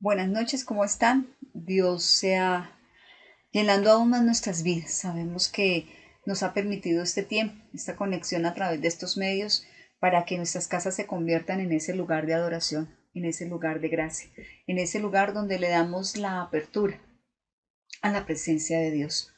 Buenas noches, ¿cómo están? Dios sea llenando aún más nuestras vidas. Sabemos que nos ha permitido este tiempo, esta conexión a través de estos medios para que nuestras casas se conviertan en ese lugar de adoración, en ese lugar de gracia, en ese lugar donde le damos la apertura a la presencia de Dios.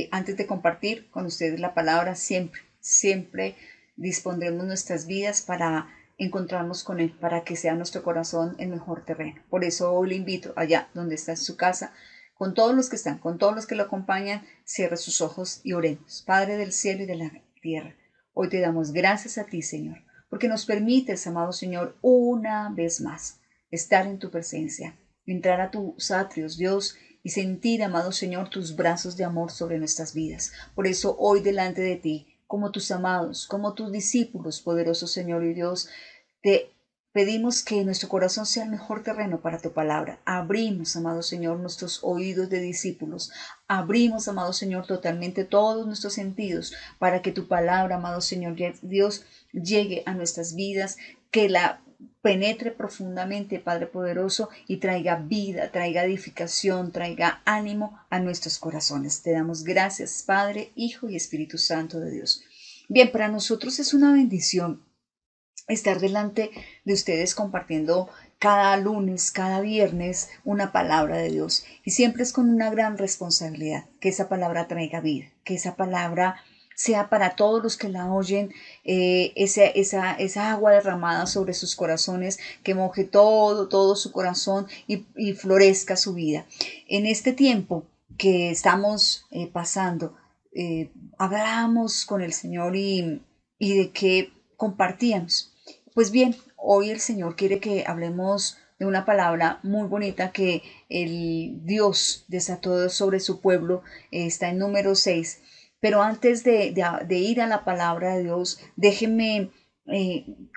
Antes de compartir con ustedes la palabra, siempre dispondremos nuestras vidas para encontrarnos con Él, para que sea nuestro corazón el mejor terreno. Por eso hoy le invito allá donde está en su casa, con todos los que están, con todos los que lo acompañan, cierre sus ojos y oremos. Padre del cielo y de la tierra, hoy te damos gracias a ti, Señor, porque nos permites, amado Señor, una vez más estar en tu presencia, entrar a tus atrios, Dios, y sentir, amado Señor, tus brazos de amor sobre nuestras vidas. Por eso hoy delante de ti, como tus amados, como tus discípulos, poderoso Señor y Dios, te pedimos que nuestro corazón sea el mejor terreno para tu palabra. Abrimos, amado Señor, nuestros oídos de discípulos. Abrimos, amado Señor, totalmente todos nuestros sentidos para que tu palabra, amado Señor Dios, llegue a nuestras vidas, que la penetre profundamente, Padre poderoso, y traiga vida, traiga edificación, traiga ánimo a nuestros corazones. Te damos gracias, Padre, Hijo y Espíritu Santo de Dios. Bien, para nosotros es una bendición estar delante de ustedes compartiendo cada lunes, cada viernes, una palabra de Dios. Y siempre es con una gran responsabilidad, que esa palabra traiga vida, que esa palabra sea para todos los que la oyen, esa agua derramada sobre sus corazones, que moje todo su corazón y florezca su vida. En este tiempo que estamos pasando, hablamos con el Señor y de que compartíamos. Pues bien, hoy el Señor quiere que hablemos de una palabra muy bonita que el Dios desató sobre su pueblo, está en número 6. Pero antes de ir a la palabra de Dios, déjenme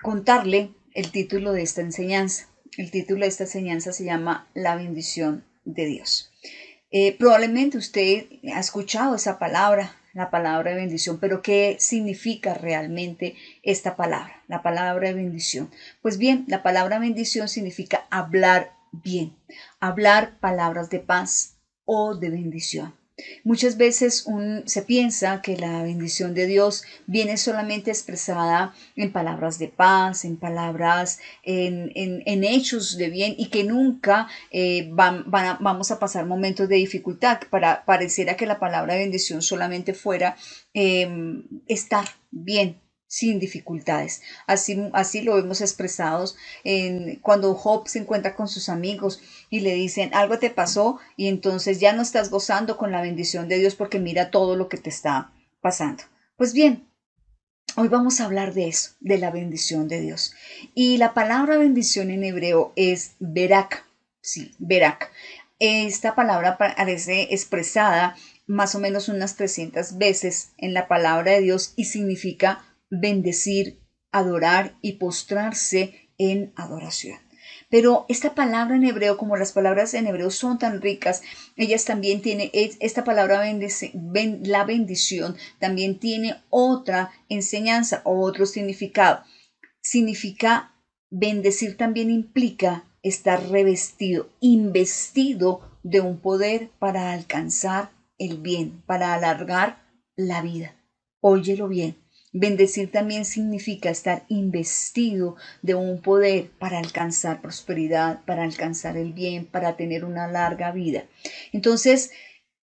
contarle el título de esta enseñanza. El título de esta enseñanza se llama La bendición de Dios. Probablemente usted ha escuchado esa palabra, la palabra de bendición, pero ¿qué significa realmente esta palabra, la palabra de bendición? Pues bien, la palabra bendición significa hablar bien, hablar palabras de paz o de bendición. Muchas veces se piensa que la bendición de Dios viene solamente expresada en palabras de paz, en palabras, en hechos de bien y que nunca vamos a pasar momentos de dificultad. Pareciera que la palabra de bendición solamente fuera estar bien, sin dificultades. Así lo vemos expresados cuando Job se encuentra con sus amigos y le dicen, algo te pasó y entonces ya no estás gozando con la bendición de Dios porque mira todo lo que te está pasando. Pues bien, hoy vamos a hablar de eso, de la bendición de Dios. Y la palabra bendición en hebreo es berak. Sí, berak. Esta palabra aparece expresada más o menos unas 300 veces en la palabra de Dios y significa bendecir, adorar y postrarse en adoración. Pero esta palabra en hebreo, como las palabras en hebreo son tan ricas, ellas también tienen, esta palabra la bendición también tiene otra enseñanza o otro significado. Significa, bendecir también implica estar revestido, investido de un poder para alcanzar el bien, para alargar la vida. Óyelo bien. Bendecir también significa estar investido de un poder para alcanzar prosperidad, para alcanzar el bien, para tener una larga vida. Entonces,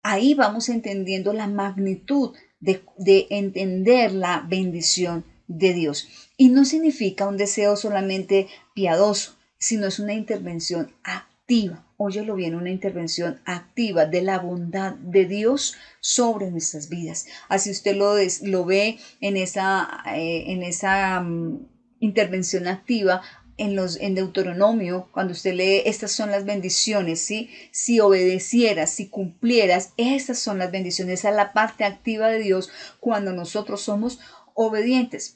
ahí vamos entendiendo la magnitud de entender la bendición de Dios. Y no significa un deseo solamente piadoso, sino es una intervención activa. Óyelo bien, una intervención activa de la bondad de Dios sobre nuestras vidas. Así usted lo ve en esa intervención activa en Deuteronomio, cuando usted lee, estas son las bendiciones, ¿sí? Si obedecieras, si cumplieras, estas son las bendiciones, esa es la parte activa de Dios cuando nosotros somos obedientes.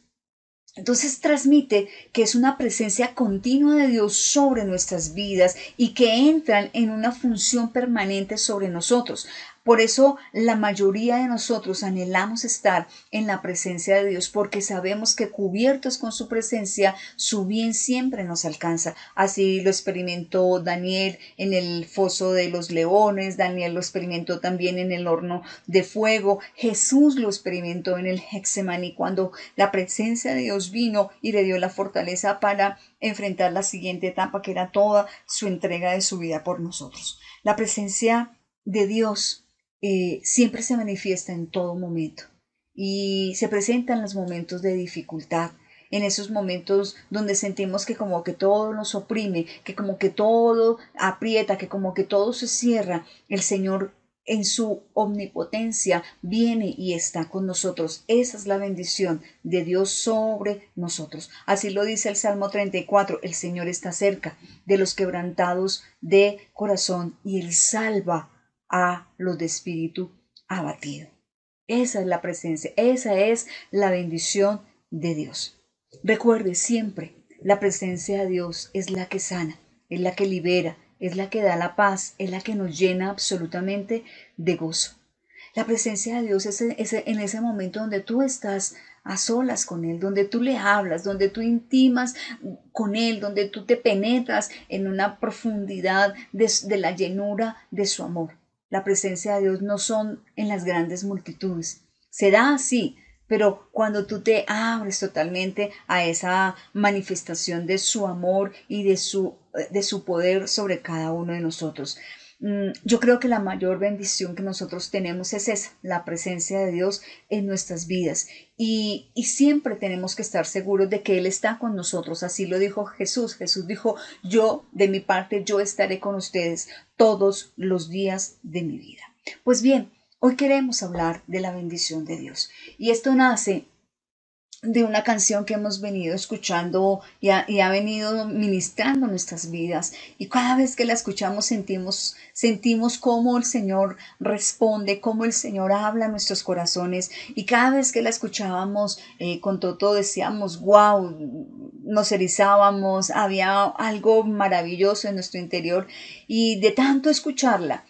Entonces transmite que es una presencia continua de Dios sobre nuestras vidas y que entran en una función permanente sobre nosotros. Por eso la mayoría de nosotros anhelamos estar en la presencia de Dios, porque sabemos que cubiertos con su presencia, su bien siempre nos alcanza. Así lo experimentó Daniel en el foso de los leones, Daniel lo experimentó también en el horno de fuego, Jesús lo experimentó en el Getsemaní cuando la presencia de Dios vino y le dio la fortaleza para enfrentar la siguiente etapa, que era toda su entrega de su vida por nosotros. La presencia de Dios siempre se manifiesta en todo momento y se presenta en los momentos de dificultad, en esos momentos donde sentimos que como que todo nos oprime, que como que todo aprieta, que como que todo se cierra. El Señor en su omnipotencia viene y está con nosotros. Esa es la bendición de Dios sobre nosotros. Así lo dice el Salmo 34, el Señor está cerca de los quebrantados de corazón y Él salva a los de espíritu abatido. Esa es la presencia, esa es la bendición de Dios. Recuerde siempre, la presencia de Dios es la que sana, es la que libera, es la que da la paz, es la que nos llena absolutamente de gozo. La presencia de Dios es en ese momento donde tú estás a solas con Él, donde tú le hablas, donde tú intimas con Él, donde tú te penetras en una profundidad de la llenura de su amor. La presencia de Dios no son en las grandes multitudes. Se da así, pero cuando tú te abres totalmente a esa manifestación de su amor y de su poder sobre cada uno de nosotros. Yo creo que la mayor bendición que nosotros tenemos es esa, la presencia de Dios en nuestras vidas. Y siempre tenemos que estar seguros de que Él está con nosotros. Así lo dijo Jesús. Jesús dijo, yo, de mi parte, yo estaré con ustedes todos los días de mi vida. Pues bien, hoy queremos hablar de la bendición de Dios. Y esto nace de una canción que hemos venido escuchando y ha venido ministrando nuestras vidas. Y cada vez que la escuchamos sentimos cómo el Señor responde, cómo el Señor habla a nuestros corazones. Y cada vez que la escuchábamos con Toto decíamos, wow, nos erizábamos, había algo maravilloso en nuestro interior. Y de tanto escucharla,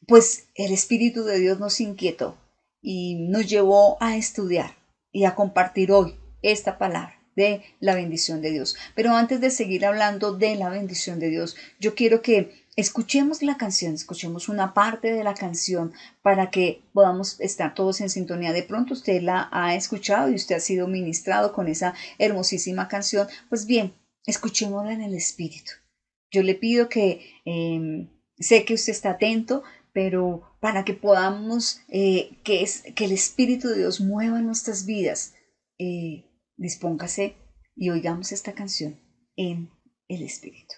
pues el Espíritu de Dios nos inquietó y nos llevó a estudiar y a compartir hoy esta palabra de la bendición de Dios. Pero antes de seguir hablando de la bendición de Dios, yo quiero que escuchemos la canción, escuchemos una parte de la canción para que podamos estar todos en sintonía. De pronto usted la ha escuchado y usted ha sido ministrado con esa hermosísima canción. Pues bien, escuchémosla en el Espíritu. Yo le pido que sé que usted está atento, pero para que podamos, que el Espíritu de Dios mueva nuestras vidas, dispóngase y oigamos esta canción en el Espíritu.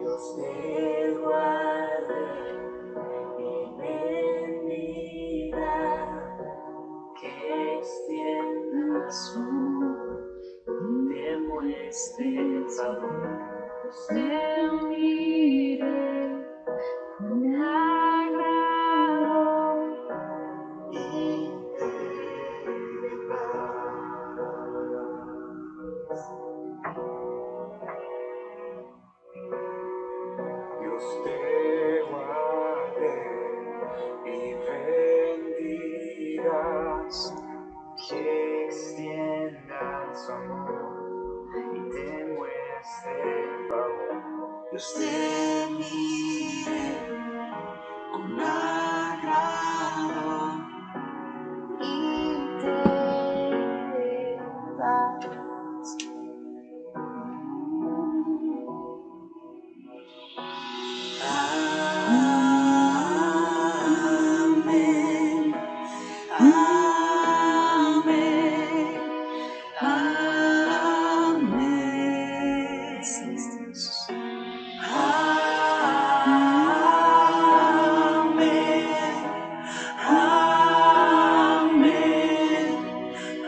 Dios te guarde y bendiga, que extienda su mano, te muestre favor, te uniré con agrado y te dé paz. Dios te guarde y bendigas, que extienda su amor y te muestre favor. Dios te mire con agrado y te dé paz. Amén. Amén. Amén. Amén. Amén.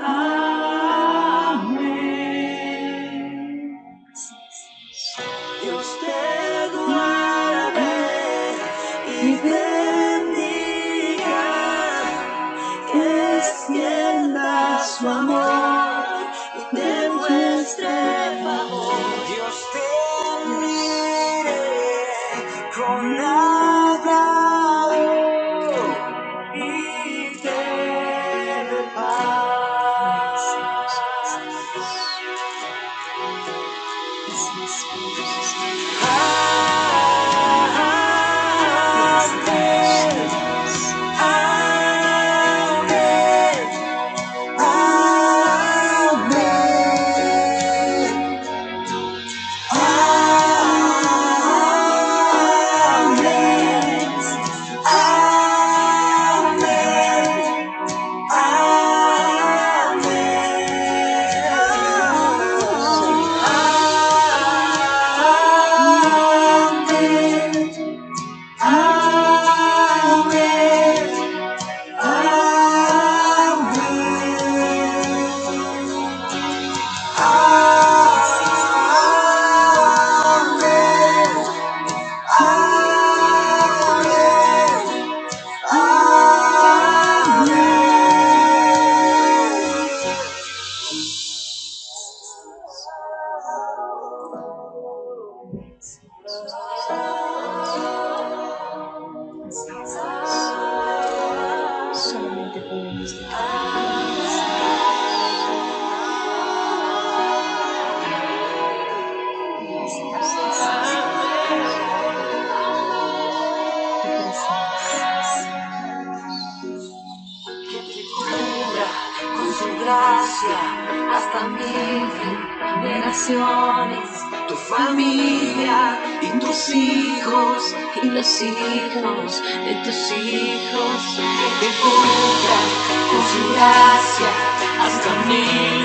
Amén. Dios te guarde y bendiga. Solamente podemos declarar. Con su gracia hasta mil generaciones, tu familia y tus hijos y los hijos de tus hijos, que te cubra con su gracia hasta mil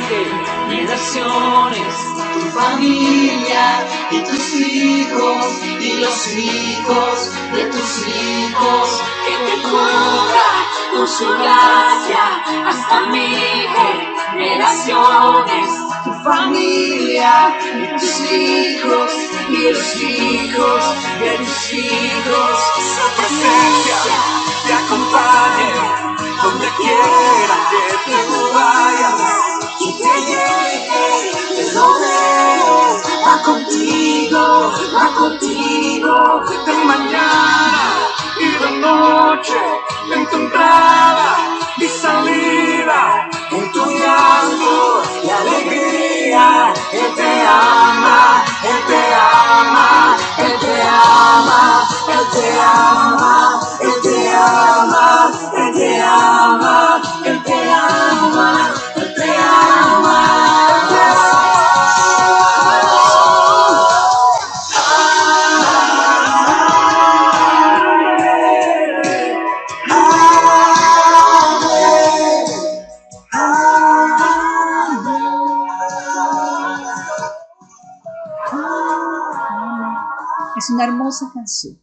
generaciones, tu familia y tus hijos y los hijos de tus hijos, que te cubra con su gracia hasta mil generaciones, tu familia y tus hijos y los hijos de tus hijos. Su presencia te acompañe donde quiera que tú vayas, y te llegue, te rodees, va contigo, de mañana y de noche, en tu entrada y salida, en tu llanto y alegría. Él te ama, Él te ama, Él te ama, Él te ama, Él te ama, Él te ama, Él te ama, Él te ama, Él te Es una hermosa canción.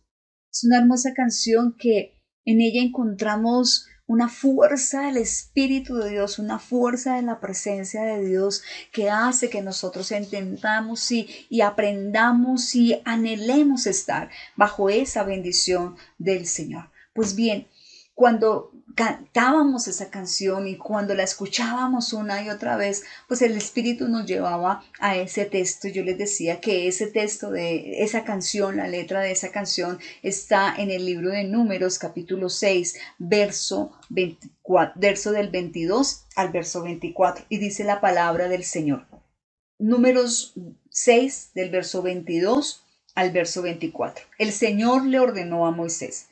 Es una hermosa canción que en ella encontramos una fuerza del Espíritu de Dios, una fuerza de la presencia de Dios que hace que nosotros entendamos y aprendamos y anhelemos estar bajo esa bendición del Señor. Pues bien, cuando cantábamos esa canción y cuando la escuchábamos una y otra vez, pues el Espíritu nos llevaba a ese texto. Yo les decía que ese texto de esa canción, la letra de esa canción, está en el libro de Números, capítulo 6, verso del 22 al verso 24, y dice la palabra del Señor. Números 6, del verso 22 al verso 24. El Señor le ordenó a Moisés: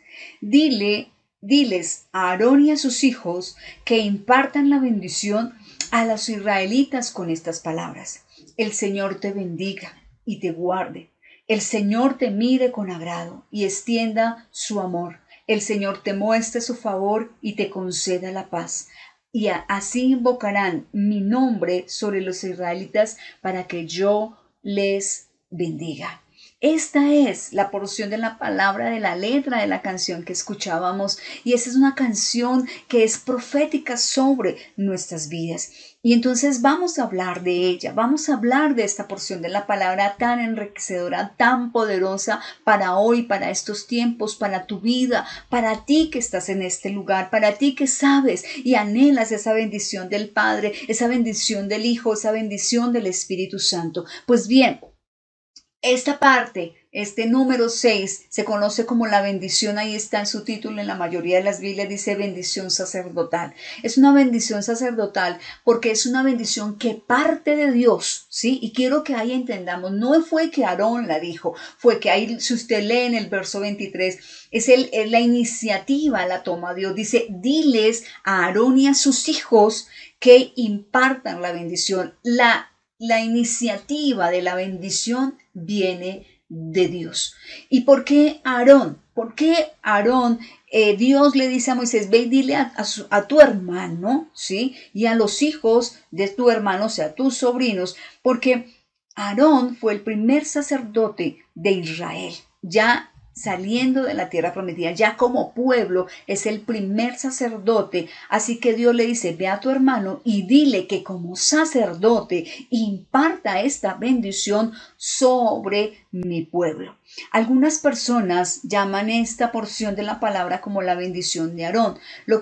Diles a Aarón y a sus hijos que impartan la bendición a los israelitas con estas palabras: El Señor te bendiga y te guarde. El Señor te mire con agrado y extienda su amor. El Señor te muestre su favor y te conceda la paz. Y así invocarán mi nombre sobre los israelitas para que yo les bendiga. Esta es la porción de la palabra de la letra de la canción que escuchábamos, y esa es una canción que es profética sobre nuestras vidas. Y entonces vamos a hablar de ella, vamos a hablar de esta porción de la palabra tan enriquecedora, tan poderosa para hoy, para estos tiempos, para tu vida, para ti que estás en este lugar, para ti que sabes y anhelas esa bendición del Padre, esa bendición del Hijo, esa bendición del Espíritu Santo. Pues bien, Esta parte, este número 6, se conoce como la bendición, ahí está en su título, en la mayoría de las Biblias dice bendición sacerdotal. Es una bendición sacerdotal porque es una bendición que parte de Dios, ¿sí? Y quiero que ahí entendamos, no fue que Aarón la dijo, fue que ahí, si usted lee en el verso 23, es la iniciativa, la toma Dios. Dice, diles a Aarón y a sus hijos que impartan la bendición. La iniciativa de la bendición viene de Dios. ¿Y por qué Aarón? ¿Por qué Aarón? Dios le dice a Moisés, ve y dile a tu hermano, ¿sí? Y a los hijos de tu hermano, o sea, tus sobrinos, porque Aarón fue el primer sacerdote de Israel. Ya saliendo de la tierra prometida, ya como pueblo, es el primer sacerdote. Así que Dios le dice, ve a tu hermano y dile que como sacerdote imparta esta bendición sobre mi pueblo. Algunas personas llaman esta porción de la palabra como la bendición de Aarón.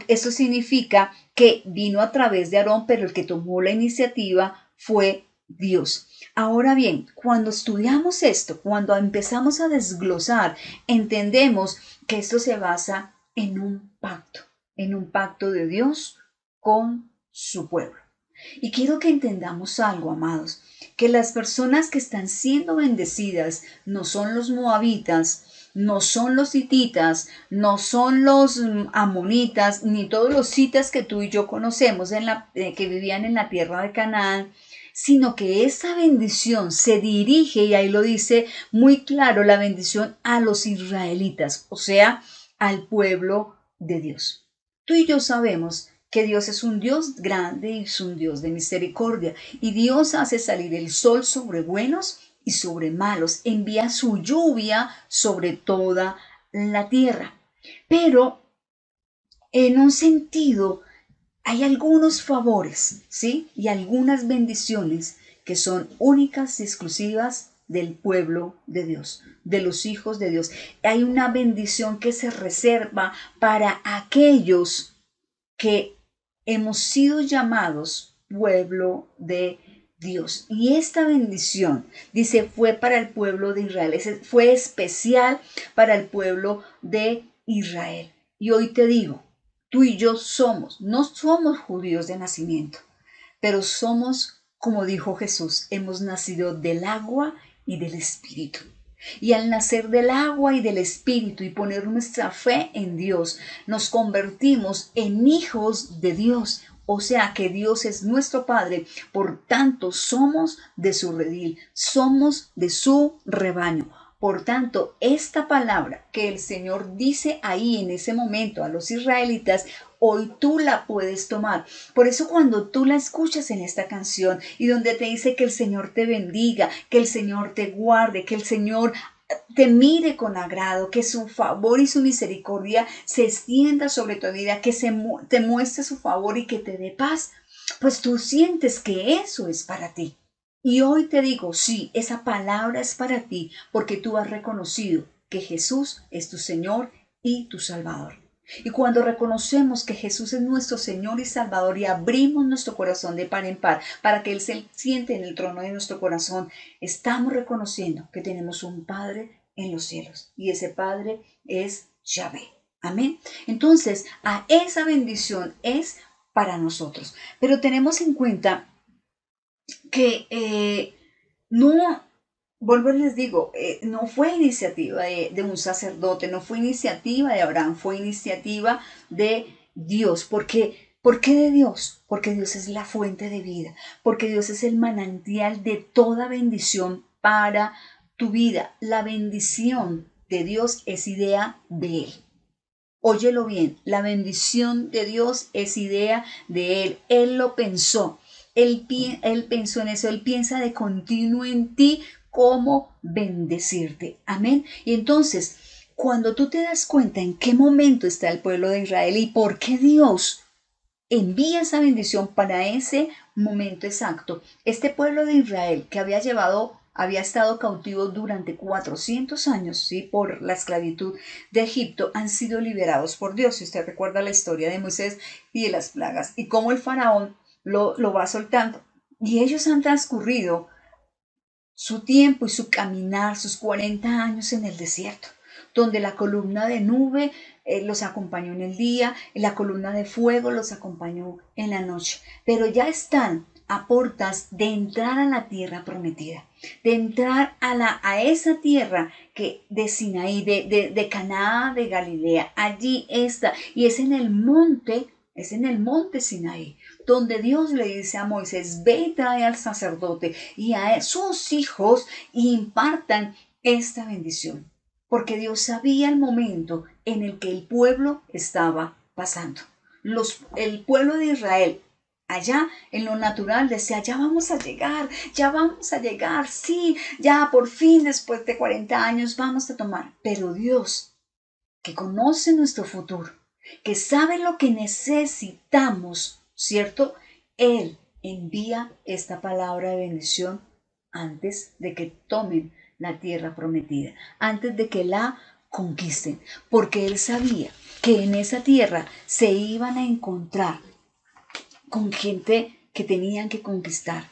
Eso significa que vino a través de Aarón, pero el que tomó la iniciativa fue Dios. Ahora bien, cuando estudiamos esto, cuando empezamos a desglosar, entendemos que esto se basa en un pacto de Dios con su pueblo. Y quiero que entendamos algo, amados, que las personas que están siendo bendecidas no son los moabitas, no son los hititas, no son los amonitas, ni todos los citas que tú y yo conocemos que vivían en la tierra de Canaán, sino que esa bendición se dirige, y ahí lo dice muy claro, la bendición a los israelitas, o sea, al pueblo de Dios. Tú y yo sabemos que Dios es un Dios grande y es un Dios de misericordia, y Dios hace salir el sol sobre buenos y sobre malos, envía su lluvia sobre toda la tierra. Pero en un sentido hay algunos favores, ¿sí? Y algunas bendiciones que son únicas y exclusivas del pueblo de Dios, de los hijos de Dios. Hay una bendición que se reserva para aquellos que hemos sido llamados pueblo de Dios. Y esta bendición, dice, fue para el pueblo de Israel, fue especial para el pueblo de Israel. Y hoy te digo, tú y yo no somos judíos de nacimiento, pero somos, como dijo Jesús, hemos nacido del agua y del Espíritu. Y al nacer del agua y del Espíritu y poner nuestra fe en Dios, nos convertimos en hijos de Dios. O sea que Dios es nuestro Padre, por tanto somos de su redil, somos de su rebaño. Por tanto, esta palabra que el Señor dice ahí en ese momento a los israelitas, hoy tú la puedes tomar. Por eso cuando tú la escuchas en esta canción y donde te dice que el Señor te bendiga, que el Señor te guarde, que el Señor te mire con agrado, que su favor y su misericordia se extienda sobre tu vida, que te muestre su favor y que te dé paz, pues tú sientes que eso es para ti. Y hoy te digo, sí, esa palabra es para ti porque tú has reconocido que Jesús es tu Señor y tu Salvador. Y cuando reconocemos que Jesús es nuestro Señor y Salvador y abrimos nuestro corazón de par en par para que Él se siente en el trono de nuestro corazón, estamos reconociendo que tenemos un Padre en los cielos y ese Padre es Yahvé. Amén. Entonces, a esa bendición es para nosotros. Pero tenemos en cuenta que no, vuelvo y les digo, no fue iniciativa de un sacerdote, no fue iniciativa de Abraham, fue iniciativa de Dios. ¿Por qué de Dios? Porque Dios es la fuente de vida, porque Dios es el manantial de toda bendición para tu vida. La bendición de Dios es idea de Él. Óyelo bien, la bendición de Dios es idea de Él. Él lo pensó. Él pensó en eso, Él piensa de continuo en ti cómo bendecirte. Amén. Y entonces, cuando tú te das cuenta en qué momento está el pueblo de Israel y por qué Dios envía esa bendición para ese momento exacto, este pueblo de Israel que había estado cautivo durante 400 años, ¿sí? Por la esclavitud de Egipto, han sido liberados por Dios. Si usted recuerda la historia de Moisés y de las plagas y cómo el faraón lo va soltando. Y ellos han transcurrido su tiempo y su caminar, sus 40 años en el desierto, donde la columna de nube los acompañó en el día, y la columna de fuego los acompañó en la noche. Pero ya están a portas de entrar a la tierra prometida, de entrar a esa tierra que de Sinaí, de Canaán de Galilea. Allí está, y es en el monte Sinaí, donde Dios le dice a Moisés: ve y trae al sacerdote y a sus hijos y impartan esta bendición, porque Dios sabía el momento en el que el pueblo estaba pasando. El pueblo de Israel, allá en lo natural, decía: ya vamos a llegar, sí, ya por fin después de 40 años vamos a tomar. Pero Dios, que conoce nuestro futuro, que sabe lo que necesitamos, ¿cierto? Él envía esta palabra de bendición antes de que tomen la tierra prometida, antes de que la conquisten, porque Él sabía que en esa tierra se iban a encontrar con gente que tenían que conquistar,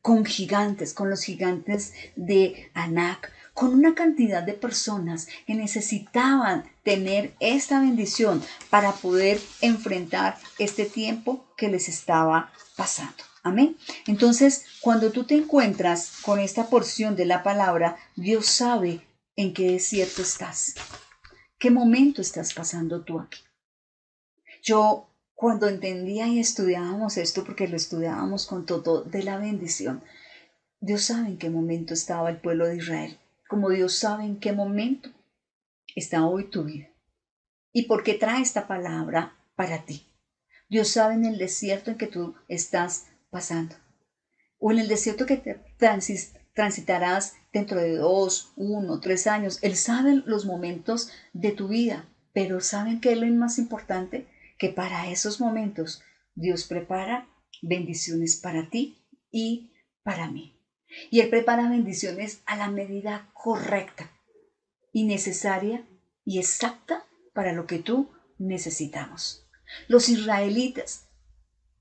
con gigantes, con los gigantes de Anac, con una cantidad de personas que necesitaban tener esta bendición para poder enfrentar este tiempo que les estaba pasando. Amén. Entonces, cuando tú te encuentras con esta porción de la palabra, Dios sabe en qué desierto estás, qué momento estás pasando tú aquí. Yo, cuando entendía y estudiábamos esto, porque lo estudiábamos con todo de la bendición, Dios sabe en qué momento estaba el pueblo de Israel, como Dios sabe en qué momento está hoy tu vida y por qué trae esta palabra para ti. Dios sabe en el desierto en que tú estás pasando, o en el desierto que te transitarás dentro de 2, 1, 3 años. Él sabe los momentos de tu vida, pero ¿saben qué es lo más importante? Que para esos momentos Dios prepara bendiciones para ti y para mí. Y Él prepara bendiciones a la medida correcta y necesaria y exacta para lo que tú necesitamos. Los israelitas,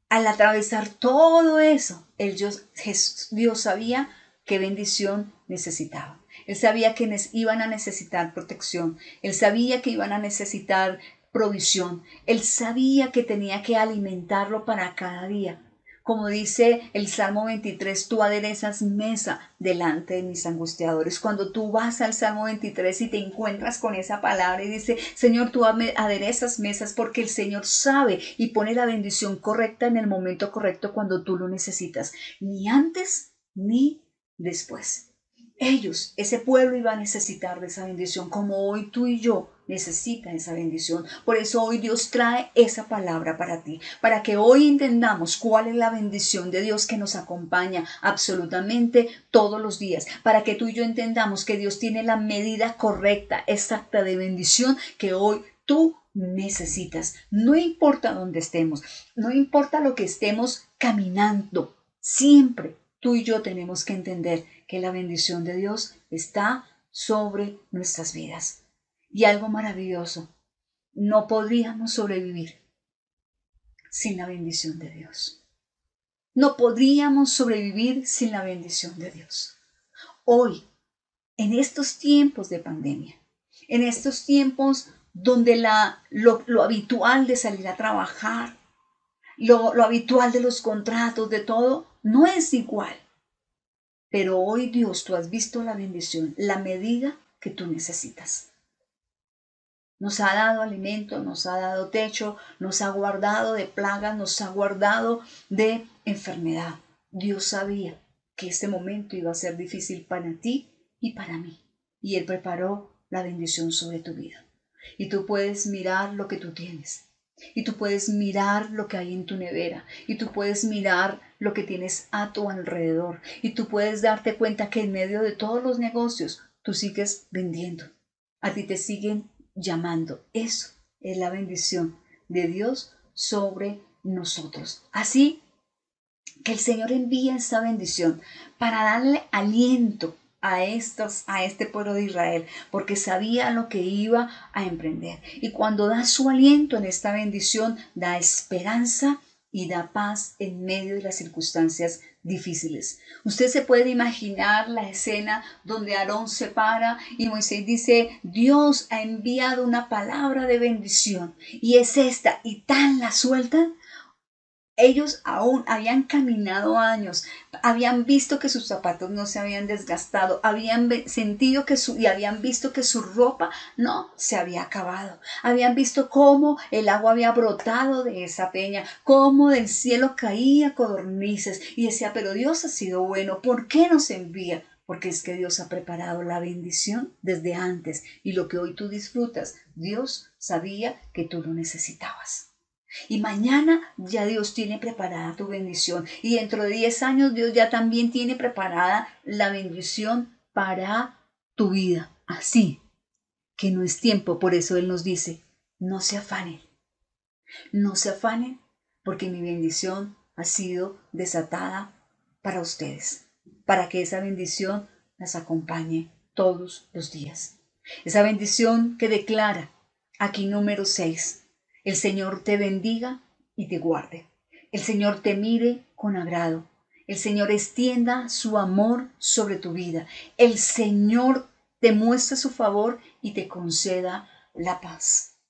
al atravesar todo eso, Dios sabía qué bendición necesitaban. Él sabía que iban a necesitar protección. Él sabía que iban a necesitar provisión. Él sabía que tenía que alimentarlo para cada día. Como dice el Salmo 23, tú aderezas mesa delante de mis angustiadores. Cuando tú vas al Salmo 23 y te encuentras con esa palabra y dice: Señor, tú aderezas mesas, porque el Señor sabe y pone la bendición correcta en el momento correcto cuando tú lo necesitas. Ni antes ni después. Ese pueblo iba a necesitar de esa bendición, como hoy tú y yo necesitan esa bendición. Por eso hoy Dios trae esa palabra para ti, para que hoy entendamos cuál es la bendición de Dios que nos acompaña absolutamente todos los días, para que tú y yo entendamos que Dios tiene la medida correcta, exacta de bendición que hoy tú necesitas. No importa dónde estemos, no importa lo que estemos caminando, siempre tú y yo tenemos que entender que la bendición de Dios está sobre nuestras vidas. Y algo maravilloso, no podríamos sobrevivir sin la bendición de Dios. No podríamos sobrevivir sin la bendición de Dios. Hoy, en estos tiempos de pandemia, en estos tiempos donde lo habitual de salir a trabajar, lo habitual de los contratos, de todo, no es igual. Pero hoy, Dios, tú has visto la bendición, la medida que tú necesitas. Nos ha dado alimento, nos ha dado techo, nos ha guardado de plagas, nos ha guardado de enfermedad. Dios sabía que este momento iba a ser difícil para ti y para mí. Y Él preparó la bendición sobre tu vida. Y tú puedes mirar lo que tú tienes. Y tú puedes mirar lo que hay en tu nevera. Y tú puedes mirar lo que tienes a tu alrededor. Y tú puedes darte cuenta que en medio de todos los negocios tú sigues vendiendo. A ti te siguen llamando. Eso es la bendición de Dios sobre nosotros. Así que el Señor envía esta bendición para darle aliento a este pueblo de Israel, porque sabía lo que iba a emprender. Y cuando da su aliento en esta bendición, da esperanza y da paz en medio de las circunstancias difíciles. Usted se puede imaginar la escena donde Aarón se para y Moisés dice, Dios ha enviado una palabra de bendición y es esta, y tan la sueltan. Ellos aún habían caminado años, habían visto que sus zapatos no se habían desgastado, habían sentido y habían visto que su ropa no se había acabado, habían visto cómo el agua había brotado de esa peña, cómo del cielo caía codornices, y decía, pero Dios ha sido bueno, ¿por qué nos envía? Porque es que Dios ha preparado la bendición desde antes, y lo que hoy tú disfrutas, Dios sabía que tú lo necesitabas. Y mañana ya Dios tiene preparada tu bendición. Y dentro de 10 años Dios ya también tiene preparada la bendición para tu vida. Así que no es tiempo. Por eso Él nos dice, no se afanen. No se afanen porque mi bendición ha sido desatada para ustedes. Para que esa bendición las acompañe todos los días. Esa bendición que declara aquí número 6. El Señor te bendiga y te guarde. El Señor te mire con agrado. El Señor extienda su amor sobre tu vida. El Señor te muestre su favor y te conceda la paz.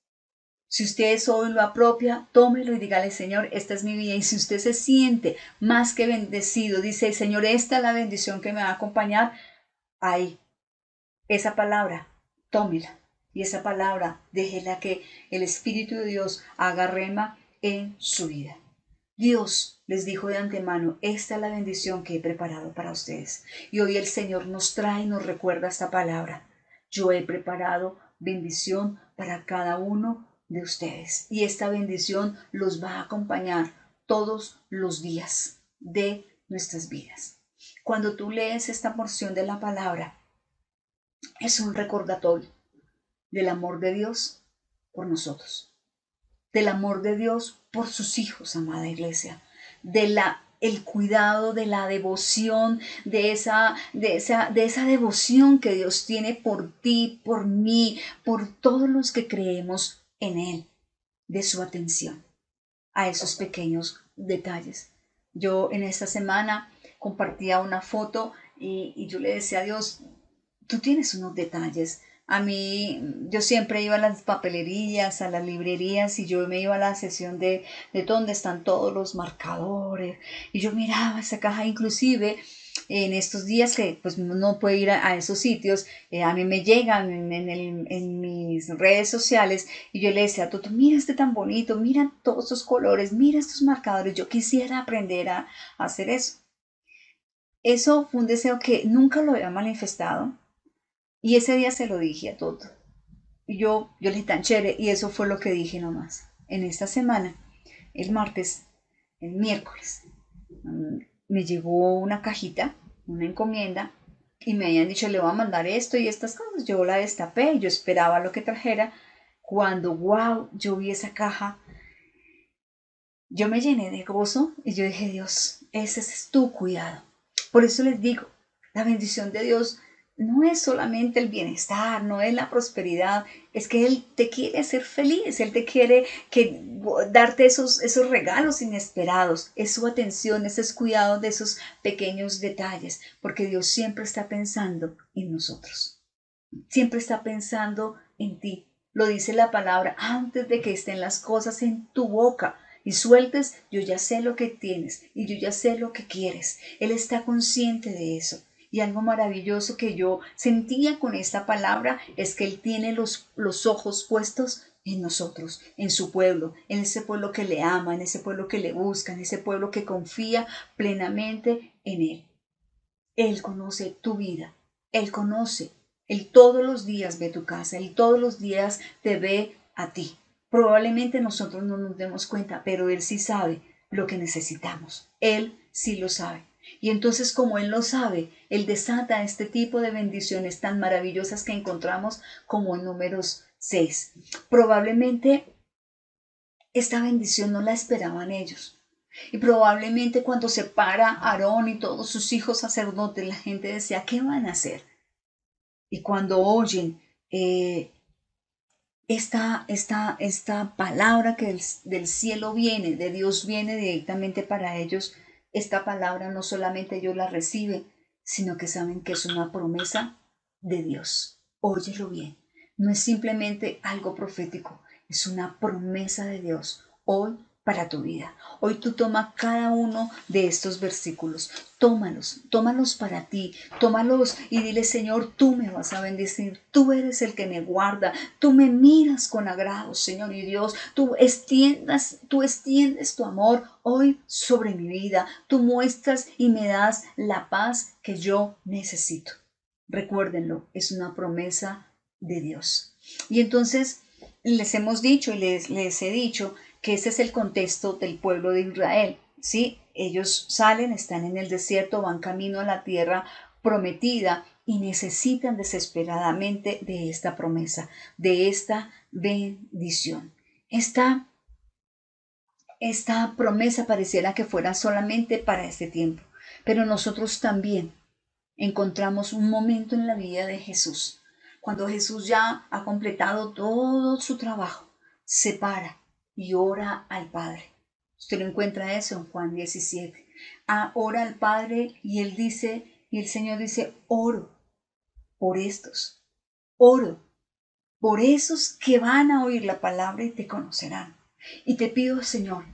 Si usted hoy lo apropia, tómelo y dígale, Señor, esta es mi vida. Y si usted se siente más que bendecido, dice, Señor, esta es la bendición que me va a acompañar, ahí, esa palabra, tómela. Y esa palabra, déjela que el Espíritu de Dios haga rema en su vida. Dios les dijo de antemano, esta es la bendición que he preparado para ustedes. Y hoy el Señor nos trae y nos recuerda esta palabra. Yo he preparado bendición para cada uno de ustedes. Y esta bendición los va a acompañar todos los días de nuestras vidas. Cuando tú lees esta porción de la palabra, es un recordatorio del amor de Dios por nosotros, del amor de Dios por sus hijos, amada iglesia, el cuidado, de la devoción, de esa devoción que Dios tiene por ti, por mí, por todos los que creemos en Él, de su atención a esos pequeños detalles. Yo en esta semana compartía una foto y yo le decía a Dios, tú tienes unos detalles. A mí, yo siempre iba a las papelerías, a las librerías y yo me iba a la sesión de donde están todos los marcadores y yo miraba esa caja, inclusive en estos días que pues no puedo ir a esos sitios, a mí me llegan en mis redes sociales y yo le decía a Toto, mira este tan bonito, mira todos estos colores, mira estos marcadores, yo quisiera aprender a hacer eso. Eso fue un deseo que nunca lo había manifestado y ese día se lo dije a Toto. Y yo le dije tan chévere y eso fue lo que dije nomás. En esta semana, el martes, el miércoles, me llegó una cajita, una encomienda y me habían dicho le voy a mandar esto y estas cosas. Yo la destapé y yo esperaba lo que trajera. Cuando, wow, yo vi esa caja, yo me llené de gozo y yo dije, Dios, ese es tu cuidado. Por eso les digo, la bendición de Dios no es solamente el bienestar, no es la prosperidad, es que Él te quiere hacer feliz, Él te quiere darte esos regalos inesperados, es su atención, ese cuidado de esos pequeños detalles, porque Dios siempre está pensando en nosotros, siempre está pensando en ti. Lo dice la palabra, antes de que estén las cosas en tu boca y sueltes, yo ya sé lo que tienes y yo ya sé lo que quieres. Él está consciente de eso. Y algo maravilloso que yo sentía con esta palabra es que Él tiene los ojos puestos en nosotros, en su pueblo, en ese pueblo que le ama, en ese pueblo que le busca, en ese pueblo que confía plenamente en Él. Él conoce tu vida, Él conoce, Él todos los días ve tu casa, Él todos los días te ve a ti. Probablemente nosotros no nos demos cuenta, pero Él sí sabe lo que necesitamos, Él sí lo sabe. Y entonces como Él lo sabe, Él desata este tipo de bendiciones tan maravillosas que encontramos como en Números 6. Probablemente esta bendición no la esperaban ellos. Y probablemente cuando se para Aarón y todos sus hijos sacerdotes, la gente decía, ¿qué van a hacer? Y cuando oyen esta palabra que del cielo viene, de Dios viene directamente para ellos, Esta palabra no solamente ellos la reciben, sino que saben que es una promesa de Dios. Óyelo bien, no es simplemente algo profético, es una promesa de Dios hoy para tu vida. Hoy tú toma cada uno de estos versículos, tómalos para ti, tómalos y dile: Señor, tú me vas a bendecir, tú eres el que me guarda, tú me miras con agrado, Señor y Dios, tú extiendes tu amor hoy sobre mi vida, tú muestras y me das la paz que yo necesito. Recuérdenlo, es una promesa de Dios. Y entonces les hemos dicho y les he dicho que ese es el contexto del pueblo de Israel, ¿sí? Ellos salen, están en el desierto, van camino a la tierra prometida y necesitan desesperadamente de esta promesa, de esta bendición. Esta promesa pareciera que fuera solamente para este tiempo, pero nosotros también encontramos un momento en la vida de Jesús, cuando Jesús ya ha completado todo su trabajo, se para y ora al Padre. Usted lo encuentra eso en Juan 17. Ora al Padre y él dice, y el Señor dice: oro por estos, oro por esos que van a oír la palabra y te conocerán. Y te pido, Señor,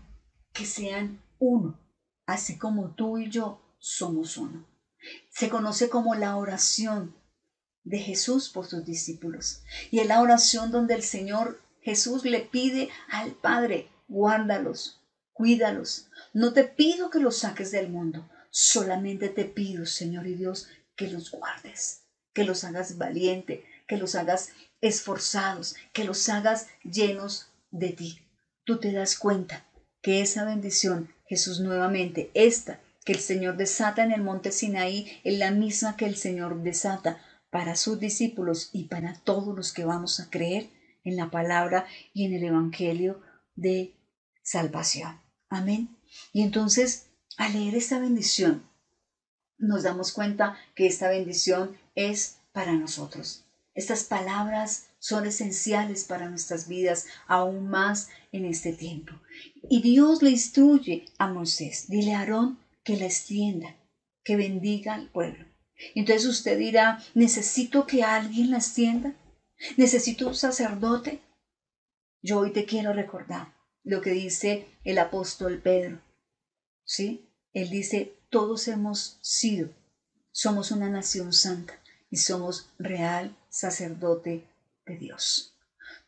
que sean uno, así como tú y yo somos uno. Se conoce como la oración de Jesús por sus discípulos. Y es la oración donde el Señor Jesús le pide al Padre: guárdalos, cuídalos. No te pido que los saques del mundo, solamente te pido, Señor y Dios, que los guardes, que los hagas valiente, que los hagas esforzados, que los hagas llenos de ti. Tú te das cuenta que esa bendición, Jesús, nuevamente, esta que el Señor desata en el monte Sinaí, es la misma que el Señor desata para sus discípulos y para todos los que vamos a creer en la palabra y en el Evangelio de salvación. Amén. Y entonces, al leer esta bendición, nos damos cuenta que esta bendición es para nosotros. Estas palabras son esenciales para nuestras vidas, aún más en este tiempo. Y Dios le instruye a Moisés: dile a Aarón que la extienda, que bendiga al pueblo. Entonces usted dirá: ¿necesito que alguien la extienda? ¿Necesito un sacerdote? Yo hoy te quiero recordar lo que dice el apóstol Pedro, ¿sí? Él dice: todos somos una nación santa y somos real sacerdote de Dios.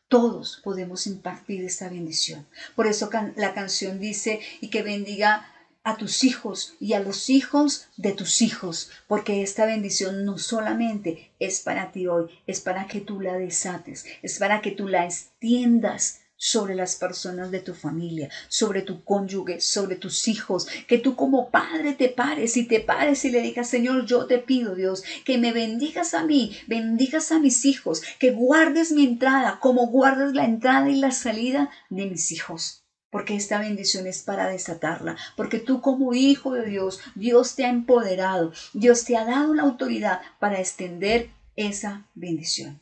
Todos podemos impartir esta bendición. Por eso la canción dice: y que bendiga a tus hijos y a los hijos de tus hijos, porque esta bendición no solamente es para ti hoy, es para que tú la desates, es para que tú la extiendas sobre las personas de tu familia, sobre tu cónyuge, sobre tus hijos, que tú como padre te pares y le digas: Señor, yo te pido, Dios, que me bendigas a mí, bendigas a mis hijos, que guardes mi entrada como guardas la entrada y la salida de mis hijos. Porque esta bendición es para desatarla, porque tú como hijo de Dios, Dios te ha empoderado, Dios te ha dado la autoridad para extender esa bendición.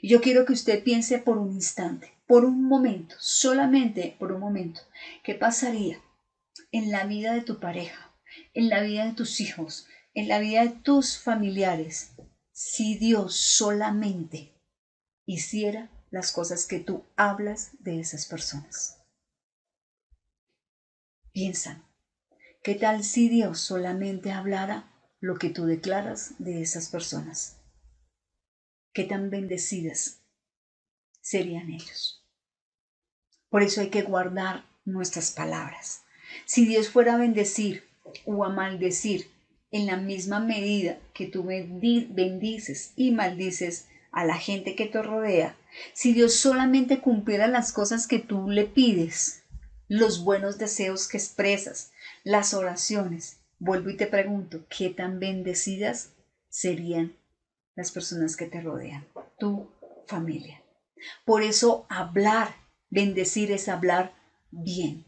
Y yo quiero que usted piense por un instante, por un momento, solamente por un momento: ¿qué pasaría en la vida de tu pareja, en la vida de tus hijos, en la vida de tus familiares, si Dios solamente hiciera las cosas que tú hablas de esas personas? Piensa, ¿qué tal si Dios solamente hablara lo que tú declaras de esas personas? ¿Qué tan bendecidas serían ellos? Por eso hay que guardar nuestras palabras. Si Dios fuera a bendecir o a maldecir en la misma medida que tú bendices y maldices a la gente que te rodea, si Dios solamente cumpliera las cosas que tú le pides, los buenos deseos que expresas, las oraciones, vuelvo y te pregunto: ¿qué tan bendecidas serían las personas que te rodean, tu familia? Por eso bendecir es hablar bien.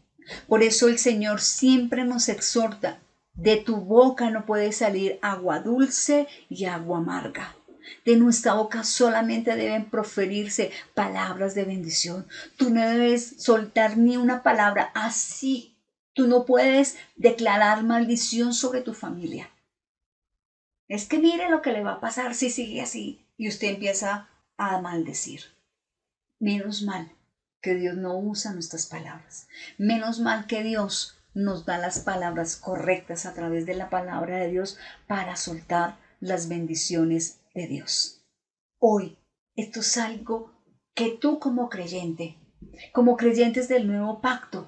Por eso el Señor siempre nos exhorta: de tu boca no puede salir agua dulce y agua amarga. De nuestra boca solamente deben proferirse palabras de bendición. Tú no debes soltar ni una palabra así Tú no puedes declarar maldición sobre tu familia. Es que mire lo que le va a pasar si sigue así. Y usted empieza a maldecir. Menos mal que Dios no usa nuestras palabras. Menos mal que Dios nos da las palabras correctas a través de la palabra de Dios para soltar las bendiciones de Dios. Hoy, esto es algo que tú como creyente, como creyentes del nuevo pacto,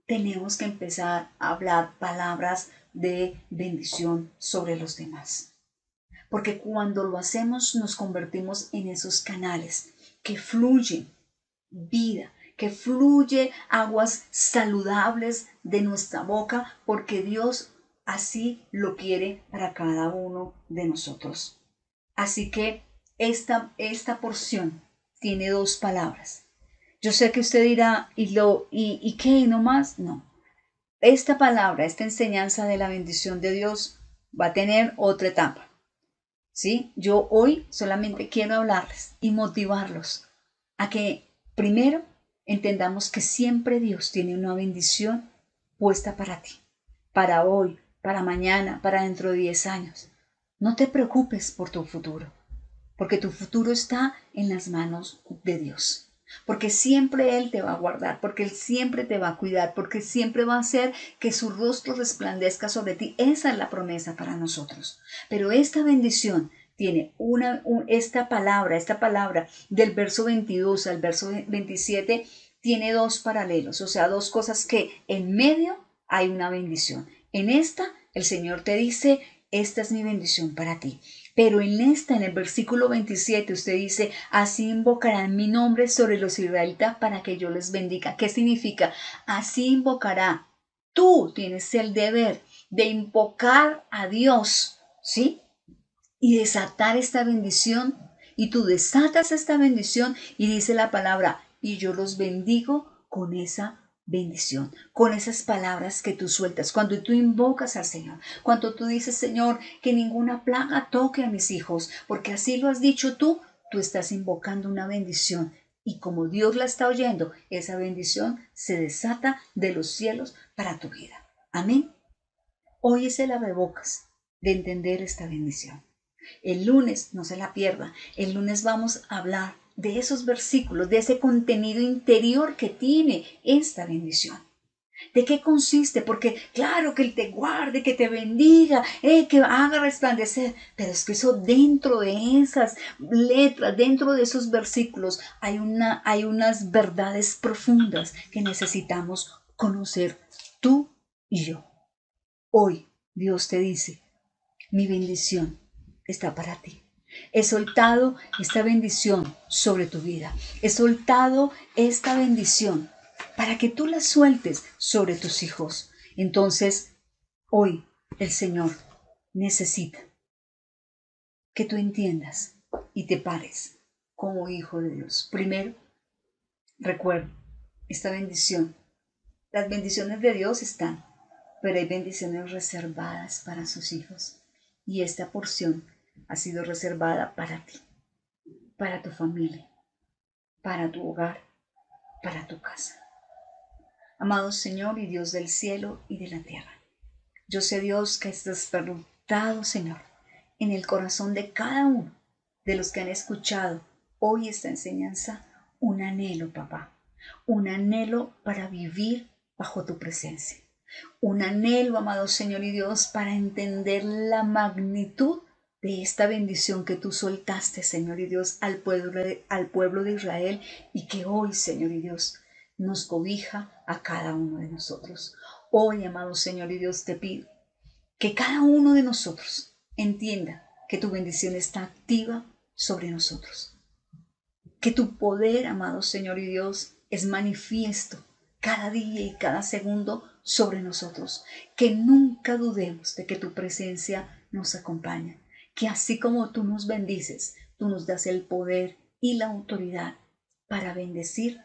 tenemos que empezar a hablar palabras de bendición sobre los demás. Porque cuando lo hacemos nos convertimos en esos canales que fluyen vida, que fluye aguas saludables de nuestra boca, porque Dios así lo quiere para cada uno de nosotros. Así que esta porción tiene dos palabras. Yo sé que usted dirá, ¿y qué? ¿No más? No. Esta palabra, esta enseñanza de la bendición de Dios va a tener otra etapa. ¿Sí? Yo hoy solamente quiero hablarles y motivarlos a que primero entendamos que siempre Dios tiene una bendición puesta para ti, para hoy, para mañana, para dentro de 10 años. No te preocupes por tu futuro, porque tu futuro está en las manos de Dios. Porque siempre Él te va a guardar, porque Él siempre te va a cuidar, porque siempre va a hacer que su rostro resplandezca sobre ti. Esa es la promesa para nosotros. Pero esta bendición tiene esta palabra del verso 22 al verso 27, tiene dos paralelos, o sea, dos cosas que en medio hay una bendición. En esta, el Señor te dice, esta es mi bendición para ti. Pero en el versículo 27, usted dice, así invocarán mi nombre sobre los israelitas para que yo les bendiga. ¿Qué significa? Así invocará. Tú tienes el deber de invocar a Dios, ¿sí? Y desatar esta bendición. Y tú desatas esta bendición y dice la palabra, y yo los bendigo con esa bendición, con esas palabras que tú sueltas, cuando tú invocas al Señor, cuando tú dices, Señor, que ninguna plaga toque a mis hijos, porque así lo has dicho tú estás invocando una bendición y como Dios la está oyendo, esa bendición se desata de los cielos para tu vida. Amén. Hoy es el abrebocas de entender esta bendición. El lunes, no se la pierda, el lunes vamos a hablar de esos versículos, de ese contenido interior que tiene esta bendición. ¿De qué consiste? Porque claro que Él te guarde, que te bendiga, que haga resplandecer, pero es que eso dentro de esas letras, dentro de esos versículos, hay unas verdades profundas que necesitamos conocer tú y yo. Hoy Dios te dice, mi bendición está para ti. He soltado esta bendición sobre tu vida. He soltado esta bendición para que tú la sueltes sobre tus hijos. Entonces, hoy el Señor necesita que tú entiendas y te pares como hijo de Dios. Primero, recuerda esta bendición. Las bendiciones de Dios están, pero hay bendiciones reservadas para sus hijos. Y esta porción ha sido reservada para ti, para tu familia, para tu hogar, para tu casa. Amado Señor y Dios del cielo y de la tierra, yo sé, Dios, que estás perlutado, Señor, en el corazón de cada uno de los que han escuchado hoy esta enseñanza, un anhelo, papá, un anhelo para vivir bajo tu presencia. Un anhelo, amado Señor y Dios, para entender la magnitud de esta bendición que tú soltaste, Señor y Dios, al pueblo de Israel y que hoy, Señor y Dios, nos cobija a cada uno de nosotros. Hoy, amado Señor y Dios, te pido que cada uno de nosotros entienda que tu bendición está activa sobre nosotros. Que tu poder, amado Señor y Dios, es manifiesto cada día y cada segundo sobre nosotros. Que nunca dudemos de que tu presencia nos acompaña. Que así como tú nos bendices, tú nos das el poder y la autoridad para bendecir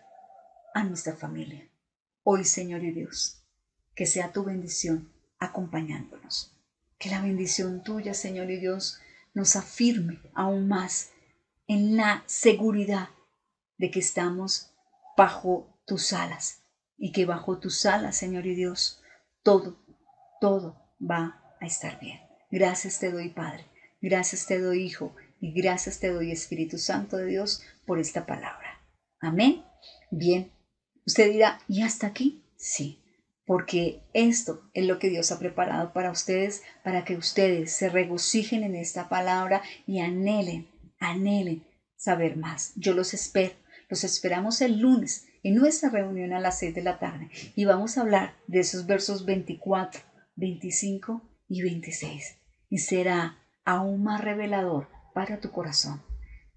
a nuestra familia. Hoy, Señor y Dios, que sea tu bendición acompañándonos. Que la bendición tuya, Señor y Dios, nos afirme aún más en la seguridad de que estamos bajo tus alas y que bajo tus alas, Señor y Dios, todo va a estar bien. Gracias te doy, Padre. Gracias te doy, Hijo. Y gracias te doy, Espíritu Santo de Dios, por esta palabra. Amén. Bien. Usted dirá, ¿y hasta aquí? Sí. Porque esto es lo que Dios ha preparado para ustedes, para que ustedes se regocijen en esta palabra y anhelen saber más. Yo los espero. Los esperamos el lunes en nuestra reunión a las 6 de la tarde y vamos a hablar de esos versos 24, 25 y 26. Y será aún más revelador para tu corazón.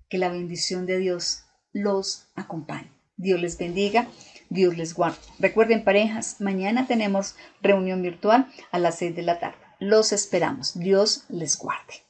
Que la bendición de Dios los acompañe. Dios les bendiga, Dios les guarde. Recuerden, parejas, mañana tenemos reunión virtual a las 6 de la tarde. Los esperamos. Dios les guarde.